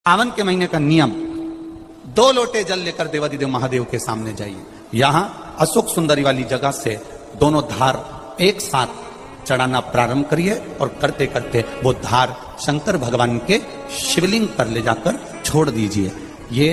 सावन के महीने का नियम, 2 लोटे जल लेकर देवाधिदेव महादेव के सामने जाइए। यहां अशोक सुंदरी वाली जगह से दोनों धार एक साथ चढ़ाना प्रारंभ करिए और करते करते वो धार शंकर भगवान के शिवलिंग पर ले जाकर छोड़ दीजिए। ये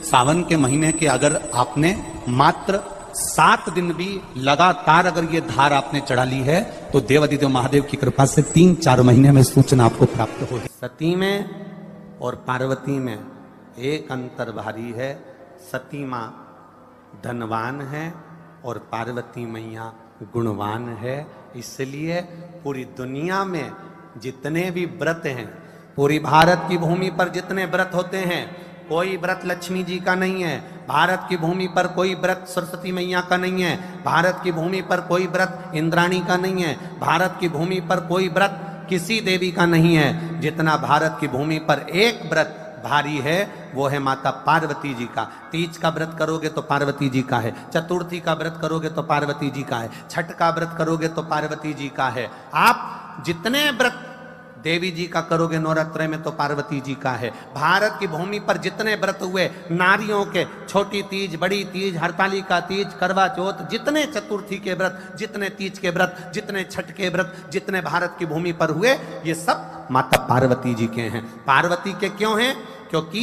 सावन के महीने के अगर आपने मात्र 7 दिन भी लगातार अगर ये धार आपने चढ़ा ली है तो देवाधिदेव महादेव की कृपा से 3-4 महीने में सूचना आपको प्राप्त होगी। सती में और पार्वती में एक अंतर भारी है। सती मां धनवान है और पार्वती मैया गुणवान है। इसलिए पूरी दुनिया में जितने भी व्रत हैं, पूरी भारत की भूमि पर जितने व्रत होते हैं, कोई व्रत लक्ष्मी जी का नहीं है। भारत की भूमि पर कोई व्रत सरस्वती मैया का नहीं है। भारत की भूमि पर कोई व्रत इंद्राणी का नहीं है। भारत की भूमि पर कोई व्रत किसी देवी का नहीं है। जितना भारत की भूमि पर एक व्रत भारी है वो है माता पार्वती जी का। तीज का व्रत करोगे तो पार्वती जी का है। चतुर्थी का व्रत करोगे तो पार्वती जी का है। छठ का व्रत करोगे तो पार्वती जी का है। आप जितने व्रत देवी जी का करोगे नवरात्र में तो पार्वती जी का है। भारत की भूमि पर जितने व्रत हुए नारियों के, छोटी तीज, बड़ी तीज, हरतालिका तीज, करवा चौथ, जितने चतुर्थी के व्रत, जितने तीज के व्रत, जितने छठ के व्रत, जितने भारत की भूमि पर हुए, ये सब माता पार्वती जी के हैं। पार्वती के क्यों हैं? क्योंकि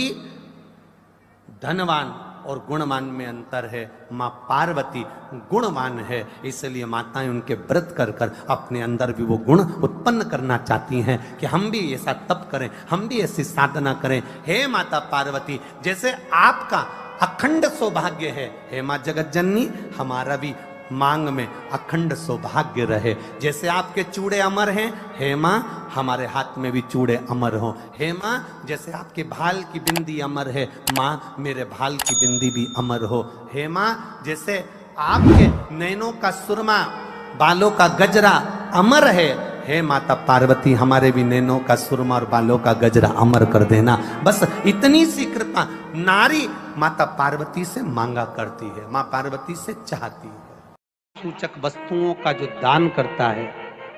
धनवान और गुणवान में अंतर है। माँ पार्वती गुणवान है, इसलिए माताएं उनके व्रत कर कर अपने अंदर भी वो गुण उत्पन्न करना चाहती हैं कि हम भी ऐसा तप करें, हम भी ऐसी साधना करें। हे माता पार्वती, जैसे आपका अखंड सौभाग्य है, हे माँ जगत जननी, हमारा भी मांग में अखंड सौभाग्य रहे। जैसे आपके चूड़े अमर हैं, हे माँ हमारे हाथ में भी चूड़े अमर हो। हे माँ जैसे आपके भाल की बिंदी अमर है, माँ मेरे भाल की बिंदी भी अमर हो। हे माँ जैसे आपके नैनों का सुरमा, बालों का गजरा अमर है, हे माता पार्वती हमारे भी नैनों का सुरमा और बालों का गजरा अमर कर देना। बस इतनी सी कृपा नारी माता पार्वती से मांगा करती है, माँ पार्वती से चाहती है। सूचक वस्तुओं का जो दान करता है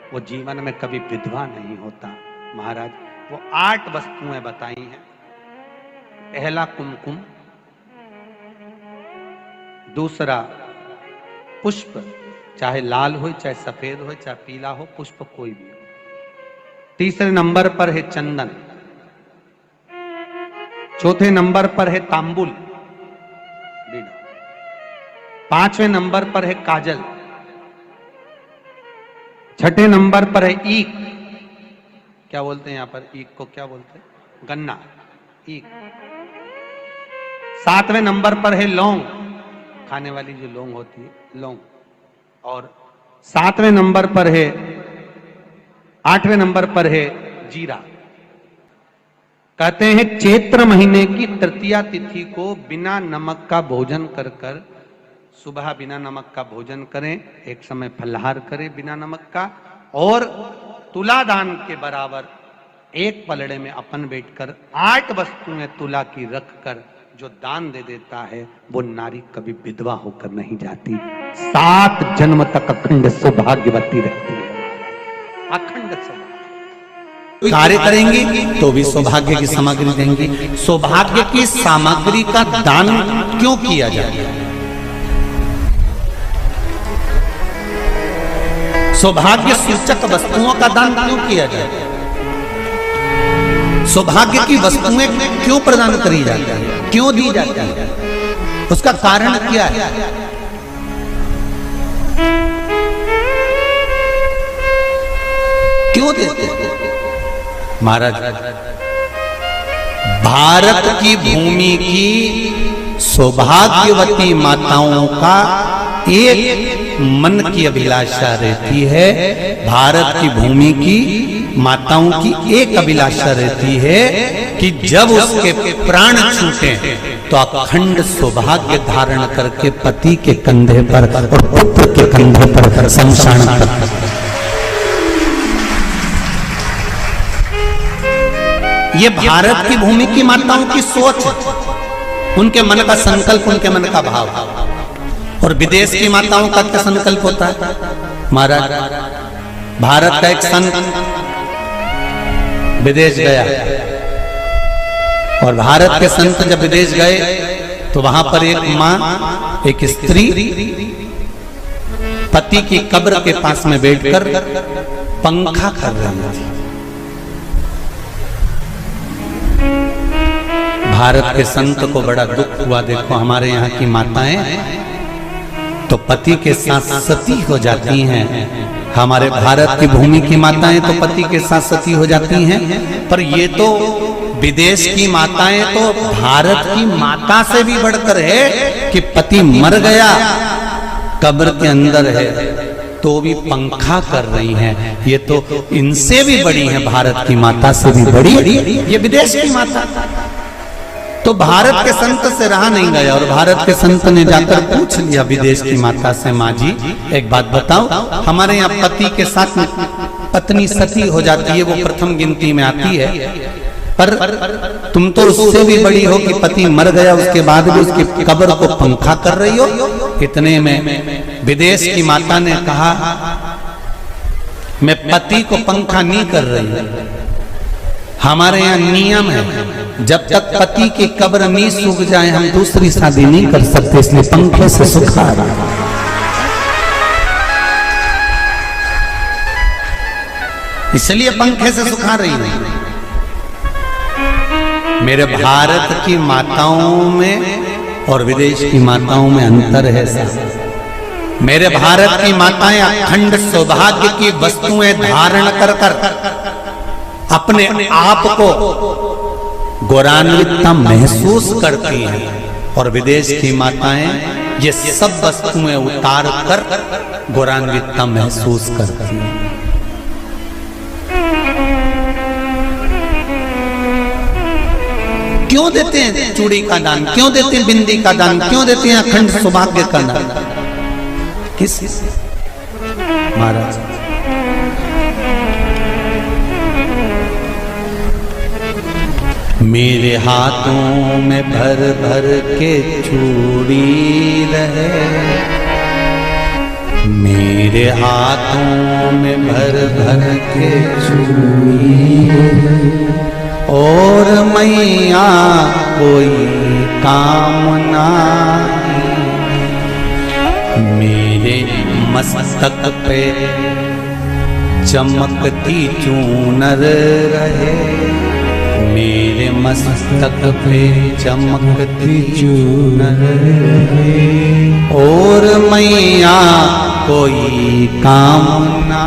वो जीवन में कभी विधवा नहीं होता। महाराज वो 8 वस्तुएं बताई हैं। पहला कुमकुम, दूसरा पुष्प, चाहे लाल हो, चाहे सफेद हो, चाहे पीला हो, पुष्प कोई भी हो। तीसरे नंबर पर है चंदन। चौथे नंबर पर है तांबुल, 5वें नंबर पर है काजल। 6ठे नंबर पर है ईख। क्या बोलते हैं यहां पर ईख को? क्या बोलते हैं? गन्ना, ईख। 7वें नंबर पर है लौंग, खाने वाली जो लौंग होती है, लौंग। और 7वें नंबर पर है, 8वें नंबर पर है जीरा। कहते हैं चैत्र महीने की तृतीया तिथि को बिना नमक का भोजन कर कर, सुबह बिना नमक का भोजन करें, एक समय फलाहार करें बिना नमक का, और तुला दान के बराबर एक पलड़े में अपन बैठकर 8 वस्तुएं तुला की रख कर जो दान दे देता है वो नारी कभी विधवा होकर नहीं जाती। 7 जन्म तक अखंड सौभाग्यवती रहती है। अखंड सौभाग्य कार्य करेंगी तो भी सौभाग्य की सामग्री देंगी। सौभाग्य की सामग्री का दान क्यों किया जाता है? सौभाग्य सूचक वस्तुओं का दान क्यों किया जाए? सौभाग्य की वस्तुएं क्यों प्रदान करी जाती है, क्यों दी जाती है? उसका कारण क्या है? क्यों देते हैं? महाराज भारत की भूमि की सौभाग्यवती माताओं का एक मन की अभिलाषा रहती है। भारत की भूमि की माताओं की एक अभिलाषा रहती है कि जब उसके प्राण छूटे तो अखंड सौभाग्य धारण करके पति के कंधे पर और पुत्र के कंधे पर शमशान पर। ये भारत की भूमि की माताओं की सोच, उनके मन का संकल्प, उनके मन का भाव। और विदेश की माताओं का क्या संकल्प होता है? महाराज भारत का एक संत विदेश गया, और भारत के संत जब विदेश गए तो वहां पर एक मां, एक स्त्री पति की कब्र के पास में बैठकर पंखा कर रही थी। भारत के संत को बड़ा दुख हुआ। देखो हमारे यहाँ की माताएं तो पति के साथ सती हो जाती हैं, हमारे भारत की भूमि की माताएं तो पति के साथ सती हो जाती हैं, पर ये तो विदेश की माताएं तो भारत की माता से भी बढ़कर है कि पति मर गया, कब्र के अंदर है तो भी पंखा कर रही हैं। ये तो इनसे भी बड़ी है, भारत की माता से भी बड़ी ये विदेश की माता। तो भारत के संत से रहा नहीं गया और भारत के संत ने जाकर पूछ लिया विदेश की माता से, माँ जी एक बात बताओ, हमारे यहाँ पति के साथ पत्नी सती हो जाती है, वो प्रथम गिनती में आती है, पर तुम तो उससे भी बड़ी हो कि पति मर गया उसके बाद भी उसकी कब्र को पंखा कर रही हो। इतने में विदेश की माता ने कहा, मैं पति को पंखा नहीं कर रही, हमारे यहाँ नियम है जब तक पति की कब्र नहीं सूख जाए हम दूसरी शादी नहीं कर सकते, इसलिए पंखे से सुखा रहा। इसलिए पंखे से सुखा रही है। मेरे भारत की माताओं में और विदेश की माताओं में अंतर है साहब। मेरे भारत की माताएं अखंड सौभाग्य की वस्तुएं धारण कर अपने आप को गौरवान्वितता महसूस करती हैं और विदेश की माताएं ये सब वस्तुएं उतार कर गौरवान्वितता महसूस करती हैं। क्यों देते हैं चूड़ी का दान, क्यों देते हैं बिंदी का दान, क्यों देते हैं अखंड सौभाग्य का दान? किस महाराज मेरे हाथों में भर भर के चूड़ी रहे, मेरे हाथों में भर भर के चूड़ी, और मैया कोई कामना मेरे मस्तक पे चमकती चूनर रहे, मेरे मस्तक पे चमकती चूनर रहे, और मैया कोई कामना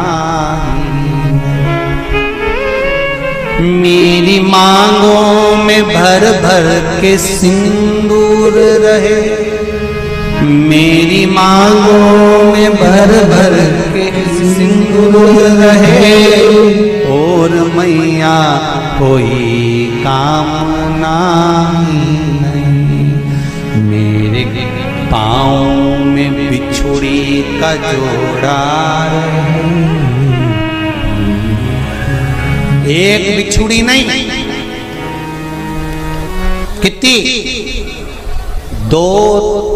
मेरी मांगों में भर भर के सिंदूर रहे, मेरी मांगों में भर भर के सिंदूर रहे, और मैया कोई कामना नहीं मेरे पाँव में बिछुड़ी का जोड़ा रहे। एक बिछुड़ी नहीं, कितनी? 2,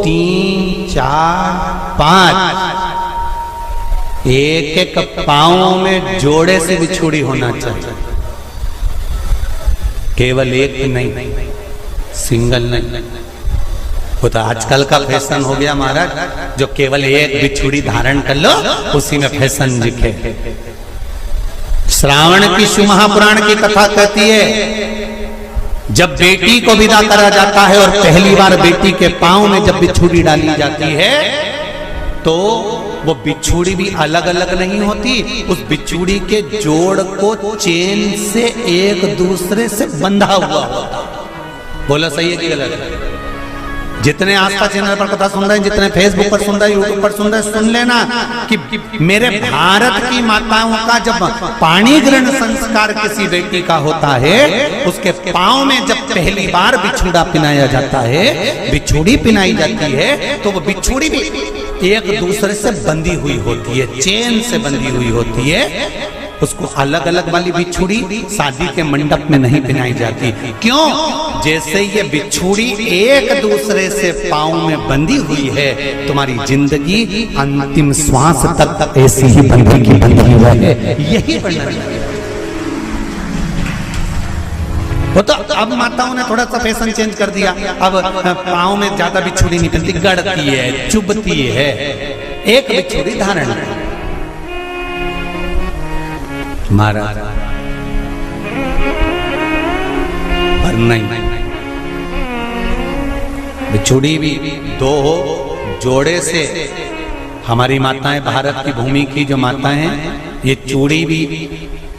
3, 4, 5 एक एक पाँव में जोड़े से बिछुड़ी होना चाहिए, केवल एक नहीं, सिंगल नहीं। वो तो आजकल का फैशन हो गया महाराज, जो केवल एक बिछुड़ी धारण कर लो उसी में फैशन दिखे। श्रावण की शिव महापुराण की कथा कहती है जब बेटी को विदा करा जाता है और पहली बार बेटी के पांव में जब बिछुड़ी डाली जाती है तो वो बिछुड़ी भी अलग अलग नहीं होती, उस बिछुड़ी के जोड़ को चेन से एक दूसरे से बंधा हुआ होता। बोला सही है कि गलत? जितने आस्था चैनल पर कथा सुन रहे हैं, जितने फेसबुक पर सुन रहे हैं, यूट्यूब पर सुन रहे हैं, सुन लेना कि मेरे भारत की माताओं का जब पाणी ग्रहण संस्कार किसी बेटी का होता है, उसके पांव में जब पहली बार बिछुड़ा पिनाया जाता है, बिछुड़ी पिनाई जाती है, तो वो बिछुड़ी भी एक दूसरे से बंधी हुई होती है, चेन से बंधी हुई होती है। उसको अलग अलग वाली बिछुड़ी शादी के मंडप में नहीं पिनाई जाती। क्यों? जैसे ये बिछुड़ी एक दूसरे से पांव में बंधी हुई है, तुम्हारी जिंदगी अंतिम श्वास तक ऐसी ही बंधी रहे, यही बनना चाहिए। वो तो अब माताओं ने थोड़ा सा फैशन चेंज कर दिया, अब पाँव में ज्यादा बिछुड़ी नहीं पहनती, गड़ती है, चुभती है, एक बिछुड़ी धारण महाराज। पर नहीं, बिछुड़ी भी दो हो, जोड़े से। हमारी माताएं, भारत की भूमि की जो माताएं हैं, ये चूड़ी भी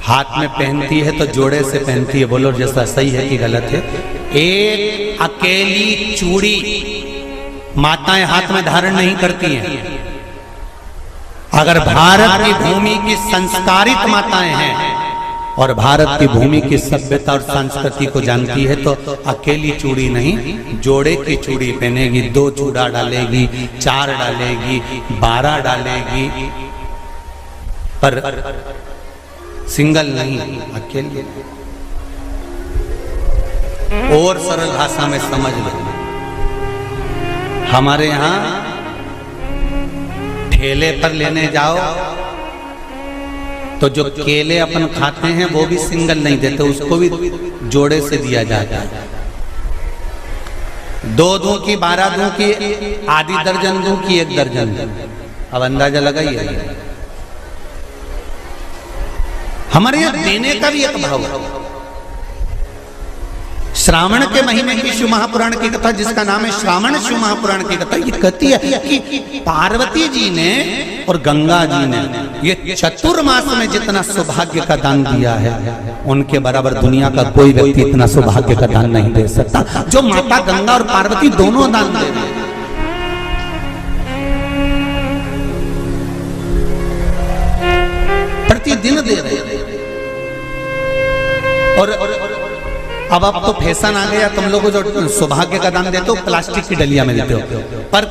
हाथ में पहनती है तो जोड़े से पहनती है। बोलो जैसा सही है कि गलत है? एक अकेली चूड़ी माताएं हाथ में धारण नहीं करती हैं। अगर भारत की भूमि की संस्कारित माताएं हैं और भारत की भूमि की सभ्यता और संस्कृति को जानती है तो अकेली चूड़ी नहीं, जोड़े की चूड़ी पहनेगी, 2 चूड़ा डालेगी, 4 डालेगी, 12 डालेगी, पर सिंगल नहीं, अकेले। और सरल भाषा में समझ लो, हमारे यहां ठेले पर लेने जाओ तो जो केले अपन खाते हैं वो भी सिंगल नहीं देते, उसको भी जोड़े से दिया जाता है। 2 दूं की, 12 दूं की, आधी दर्जन दूं की 1 दर्जन दूं। अब अंदाजा लगाइए, हमारे यहां देने का भी एक भाव है। श्रावण के महीने की शिव महापुराण की कथा, जिसका नाम है श्रावण शिव महापुराण की कथा, ये कहती है कि पार्वती जी ने और गंगा जी ने ये चतुर्मास में जितना सौभाग्य का दान दिया है, उनके बराबर दुनिया का कोई व्यक्ति इतना सौभाग्य का दान नहीं दे सकता जो माता गंगा और पार्वती दोनों दान दे रहे हैं। प्रतिदिन दे रहे हैं। और अब तो फैशन आ गया, तुम लोगों को जो सौभाग्य का दान देते हो प्लास्टिक की डलिया में देते हो, पर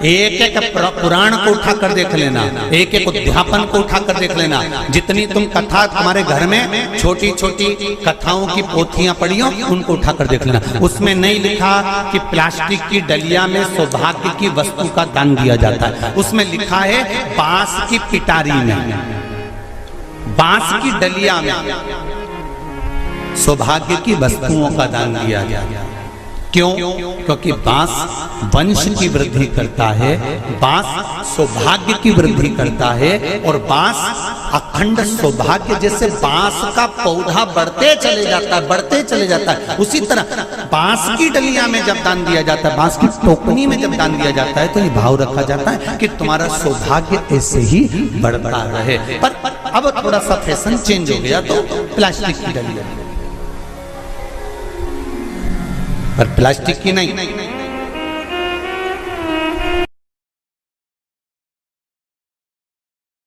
एक एक पुराण को उठाकर देख लेना, एक एक उद्यापन को उठाकर देख लेना, जितनी तुम कथा तुम्हारे घर में छोटी छोटी कथाओं की पोथियां पढ़ी हो उनको उठाकर देख लेना, उसमें नहीं लिखा कि प्लास्टिक की डलिया में सौभाग्य की वस्तु का दान दिया जाता है। उसमें लिखा है बांस की पिटारी में, बांस की डलिया में सौभाग्य की वस्तुओं का दान दिया गया। क्यों? क्योंकि बांस वंश की वृद्धि करता है, बांस सौभाग्य की वृद्धि करता है, और बांस अखंड सौभाग्य, जैसे बांस का पौधा बढ़ते चले जाता है, बढ़ते चले जाता है, उसी तरह बांस की डलिया में जब दान दिया जाता है, बांस की टोकनी में जब दान दिया जाता है, तो ये भाव रखा जाता है कि तुम्हारा सौभाग्य ऐसे ही बढ़ता रहे। पर अब थोड़ा सा फैशन चेंज हो गया तो प्लास्टिक की डलिया, पर प्लास्टिक की नहीं,